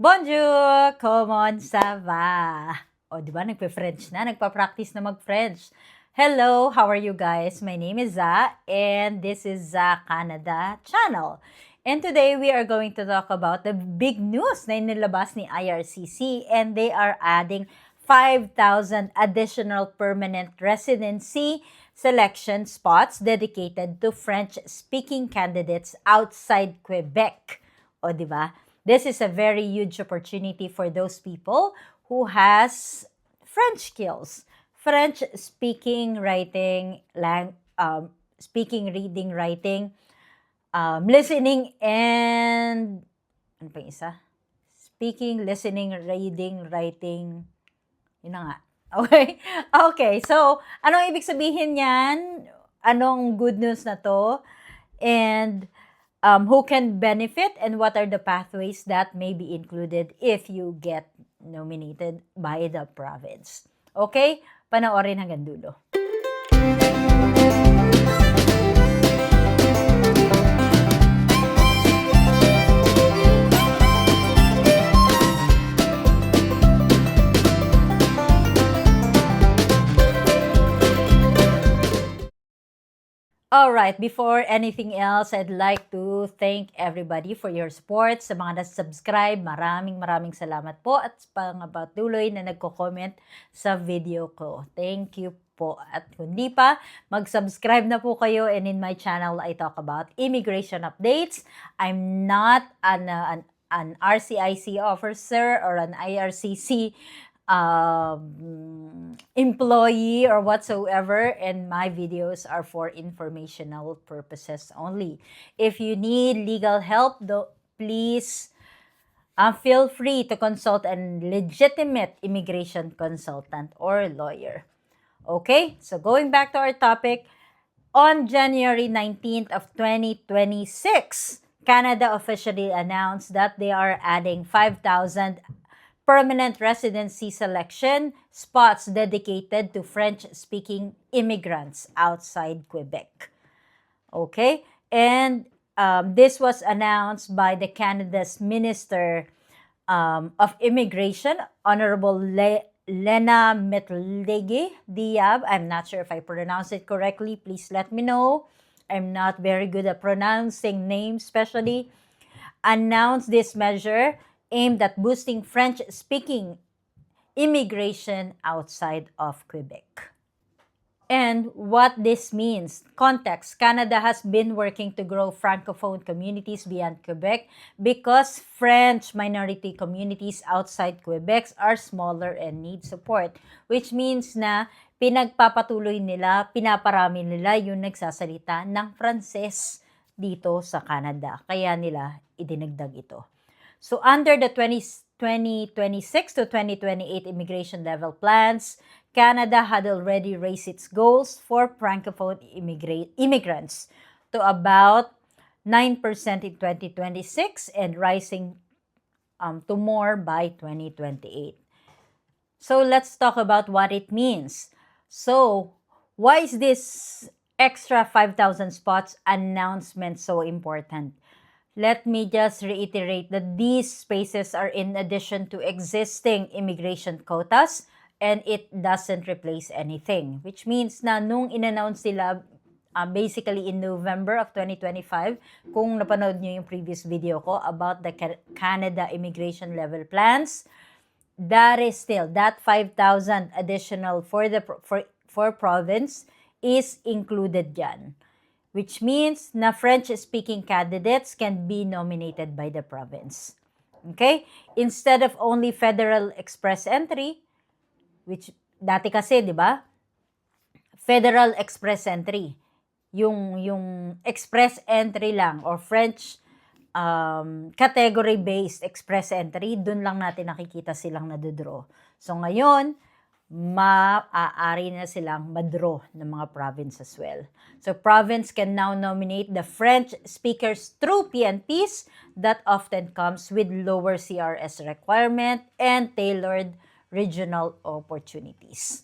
Bonjour! Comment ça va? O, di ba? Nagpe-French na. Nagpa-practice na mag-French. Hello! How are you guys? My name is Za, and this is Za Canada channel. And today, we are going to talk about the big news na inilabas ni IRCC, and they are adding 5,000 additional permanent residency selection spots dedicated to French-speaking candidates outside Quebec. O, di ba? This is a very huge opportunity for those people who has French skills. French speaking, writing, speaking, reading, writing, listening, and ano pa yung isa? Speaking, listening, reading, writing. Yun na nga. Okay? Okay. So, anong ibig sabihin yan? Anong good news na to? And who can benefit and what are the pathways that may be included if you get nominated by the province. Okay? Panoorin hanggang dulo. Alright, before anything else, I'd like to thank everybody for your support. Sa mga nas-subscribe, maraming salamat po at pangapatuloy na nagko-comment sa video ko. Thank you po. At kung di pa, mag-subscribe na po kayo, and in my channel, I talk about immigration updates. I'm not an RCIC officer or an IRCC employee or whatsoever, and my videos are for informational purposes only. If you need legal help, please feel free to consult a legitimate immigration consultant or lawyer. Okay, so going back to our topic, on January 19th of 2026, Canada officially announced that they are adding 5,000 permanent residency selection spots dedicated to French-speaking immigrants outside Quebec. Okay? And this was announced by the Canada's Minister of Immigration, Honorable Lena Metlegi-Diab. I'm not sure if I pronounced it correctly. Please let me know. I'm not very good at pronouncing names, especially. Announced this measure aimed at boosting French-speaking immigration outside of Quebec. And what this means, context, Canada has been working to grow Francophone communities beyond Quebec because French minority communities outside Quebec are smaller and need support, which means na pinagpapatuloy nila, pinaparami nila yung nagsasalita ng Frances dito sa Canada. Kaya nila idinagdag ito. So under the 2026 to 2028 immigration level plans, Canada had already raised its goals for Francophone immigrants to about 9% in 2026 and rising to more by 2028. So let's talk about what it means. So why is this extra 5,000 spots announcement so important? Let me just reiterate that these spaces are in addition to existing immigration quotas, and it doesn't replace anything. Which means na nung in-announce nila basically in November of 2025, kung napanood nyo yung previous video ko about the Canada immigration level plans, that is still, that 5,000 additional for province is included dyan. Which means na French-speaking candidates can be nominated by the province. Okay? Instead of only Federal Express Entry, which dati kasi, di ba? Federal Express Entry. Yung Express Entry lang or French category-based Express Entry, dun lang natin nakikita silang nadodraw. So ngayon, maaari na silang madraw ng mga province as well. So province can now nominate the French speakers through PNPs that often comes with lower CRS requirement and tailored regional opportunities.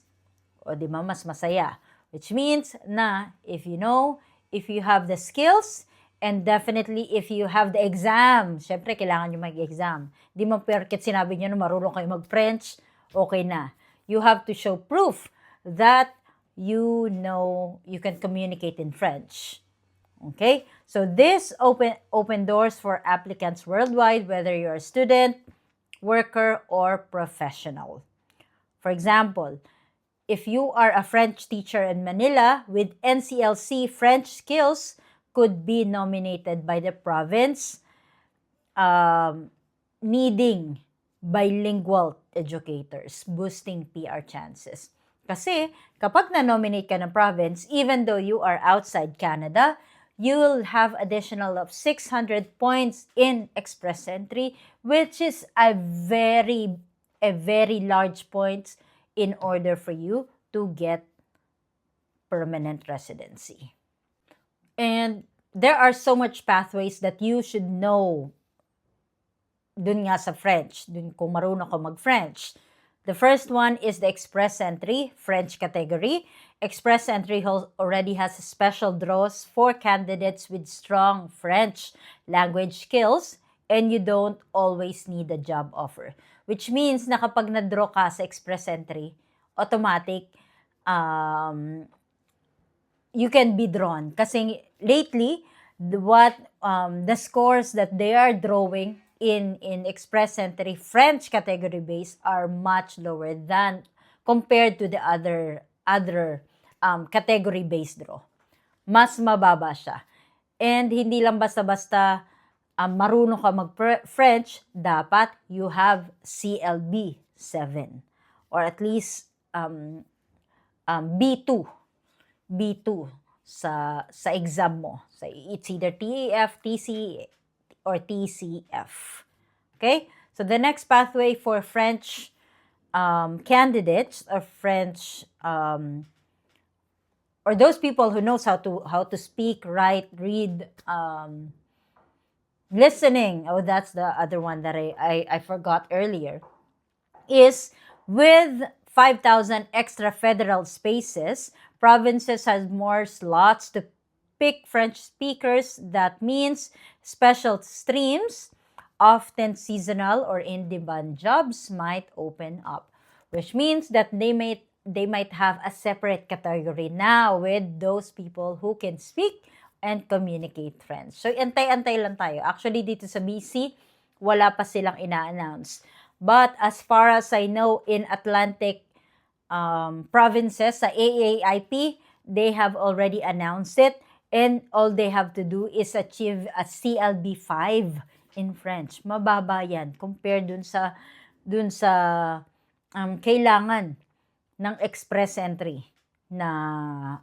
O di ba, mas masaya. Which means na if you have the skills And definitely, if you have the exam, syempre, kailangan nyo mag-exam. Di mo perket sinabi nyo na marunong kayo mag-French, okay na. You have to show proof that you know you can communicate in French. Okay? So this open doors for applicants worldwide, whether you're a student, worker, or professional. For example, if you are a French teacher in Manila with NCLC French skills, could be nominated by the province needing bilingual educators, boosting PR chances. Kasi kapag na-nominate ka ng province, even though you are outside Canada, you will have additional of 600 points in express entry, which is a very large points in order for you to get permanent residency. And there are so much pathways that you should know dun nga sa French, dun kung marunong ko mag-French. The first one is the express entry, French category. Express entry already has special draws for candidates with strong French language skills, and you don't always need a job offer. Which means na kapag na-draw ka sa express entry, automatic, you can be drawn. Kasi lately, the scores that they are drawing in express entry French category base are much lower than compared to the other category based draw. Mas mababa siya. And hindi lang basta-basta marunong ka mag-French, dapat you have CLB 7 or at least B2 sa exam mo. So it's either TEF, TC, or TCF. Okay? So the next pathway for French candidates or French or those people who knows how to speak, write, read, listening. Oh, that's the other one that I forgot earlier. Is with 5,000 extra federal spaces, provinces has more slots to pick French speakers. That means special streams, often seasonal or in-demand jobs might open up, which means that they might have a separate category now with those people who can speak and communicate French. So, antay-antay lang tayo. Actually, dito sa BC, wala pa silang ina-announce. But as far as I know, in Atlantic provinces, sa AAIP, they have already announced it. And all they have to do is achieve a CLB 5 in French. Mababa yan compared dun sa kailangan ng express entry na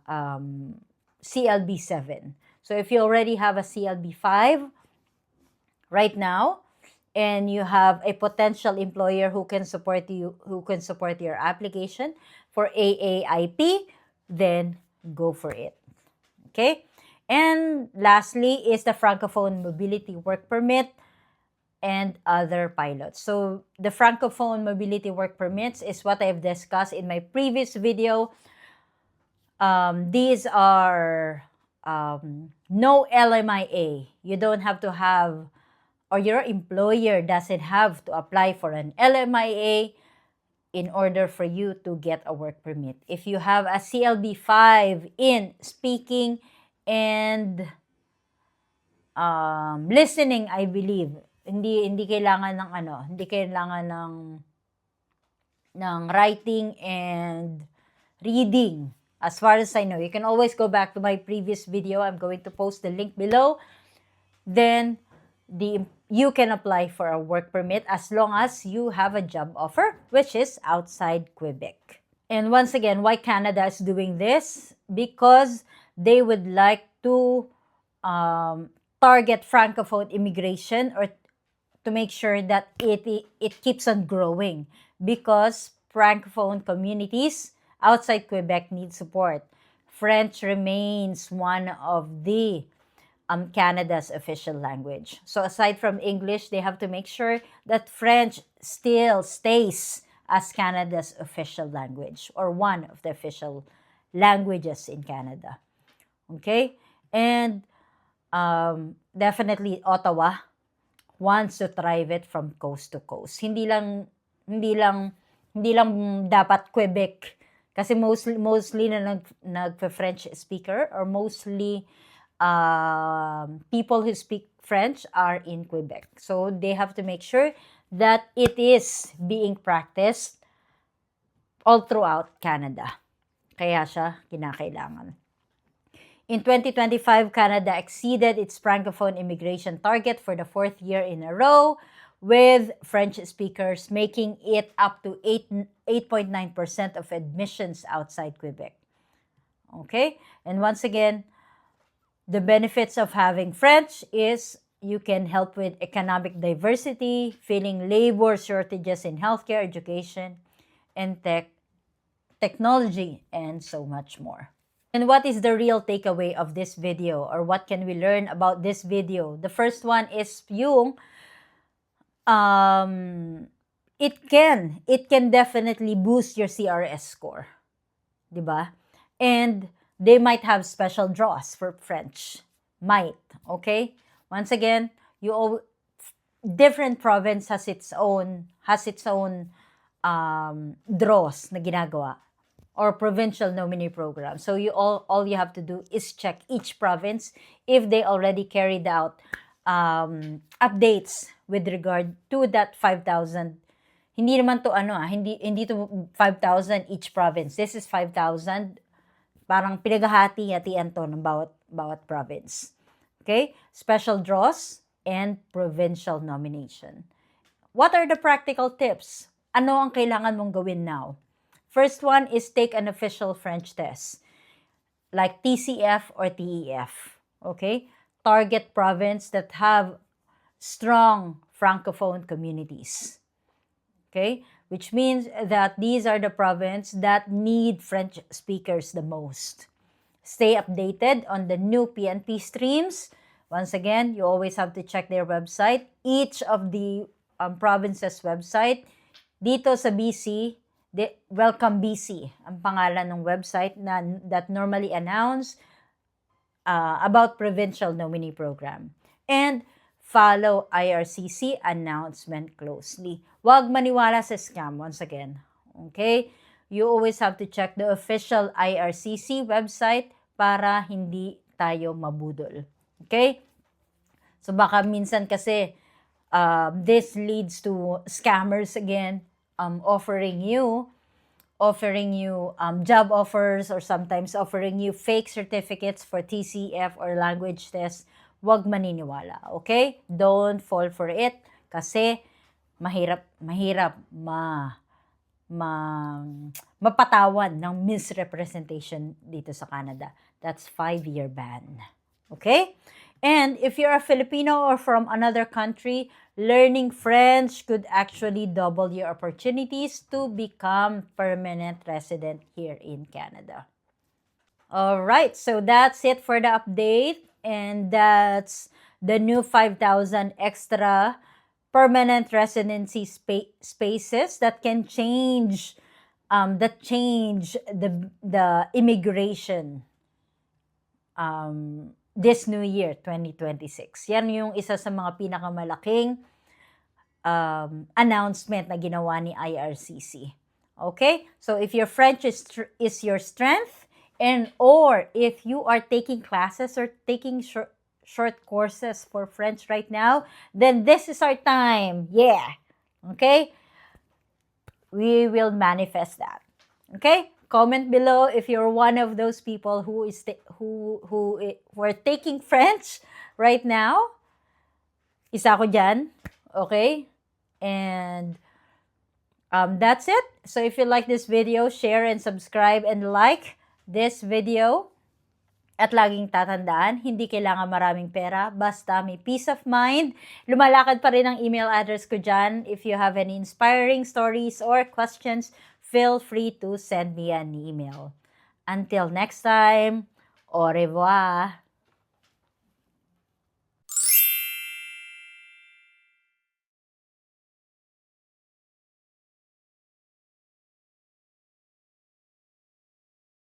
CLB 7. So if you already have a CLB 5 right now, and you have a potential employer who can support your application for AAIP, then go for it. Okay? And lastly is the Francophone Mobility Work Permit and other pilots. So the Francophone Mobility Work Permits is what I've discussed in my previous video. These are no LMIA. You don't have to have, or your employer doesn't have to apply for an LMIA in order for you to get a work permit. If you have a CLB 5 in speaking and listening, I believe, hindi kailangan ng writing and reading. As far as I know, you can always go back to my previous video. I'm going to post the link below. Then you can apply for a work permit as long as you have a job offer, which is outside Quebec. And once again, why Canada is doing this? Because they would like to target Francophone immigration, or to make sure that it keeps on growing, because Francophone communities outside Quebec need support. French remains one of the Canada's official language. So aside from English, they have to make sure that French still stays as Canada's official language, or one of the official languages in Canada. Okay? And definitely Ottawa wants to thrive it from coast to coast. Hindi lang dapat Quebec kasi mostly na nag-French speaker or mostly people who speak French are in Quebec. So they have to make sure that it is being practiced all throughout Canada. Kaya siya kinakailangan. In 2025, Canada exceeded its Francophone immigration target for the 4th year in a row, with French speakers making it up to 8.9% of admissions outside Quebec. Okay? And once again, the benefits of having French is you can help with economic diversity, filling labor shortages in healthcare, education, and technology, and so much more. And what is the real takeaway of this video, or what can we learn about this video? The first one is yung it can definitely boost your CRS score, diba? And they might have special draws for French, okay? Once again, different province has its own draws na ginagawa, or provincial nominee program. So all you have to do is check each province if they already carried out updates with regard to that 5,000. Hindi naman to hindi to 5,000 each province. This is 5,000. Parang pinagahati-hatian to ng bawat province. Okay? Special draws and provincial nomination. What are the practical tips? Ano ang kailangan mong gawin now? First one is take an official French test, like TCF or TEF, okay? Target province that have strong Francophone communities, okay? Which means that these are the province that need French speakers the most. Stay updated on the new PNP streams. Once again, you always have to check their website. Each of the provinces' website. Dito sa BC, Welcome BC, ang pangalan ng website that normally announce about provincial nominee program. And follow IRCC announcement closely. Huwag maniwala sa scam, once again. Okay? You always have to check the official IRCC website para hindi tayo mabudol. Okay? So baka minsan kasi this leads to scammers again, offering you job offers, or sometimes offering you fake certificates for TCF or language tests. Huwag maniniwala, okay? Don't fall for it kasi mahirap mapatawan ng misrepresentation dito sa Canada. That's 5-year ban. Okay? And if you're a Filipino or from another country, learning French could actually double your opportunities to become permanent resident here in Canada. All right, so that's it for the update, and that's the new 5,000 extra permanent residency spaces that can change the immigration this new year, 2026. Yan yung isa sa mga pinakamalaking announcement na ginawa ni IRCC. Okay? So if your French is your strength, or if you are taking classes or taking short courses for French right now, then this is our time. Yeah. Okay? We will manifest that. Okay? Comment below if you're one of those people who are taking French right now. Isa ako dyan. Okay? And that's it. So if you like this video, share and subscribe and like this video. At laging tatandaan, hindi kailangan maraming pera, basta may peace of mind. Lumalakad pa rin ang email address ko dyan. If you have any inspiring stories or questions, feel free to send me an email. Until next time, au revoir.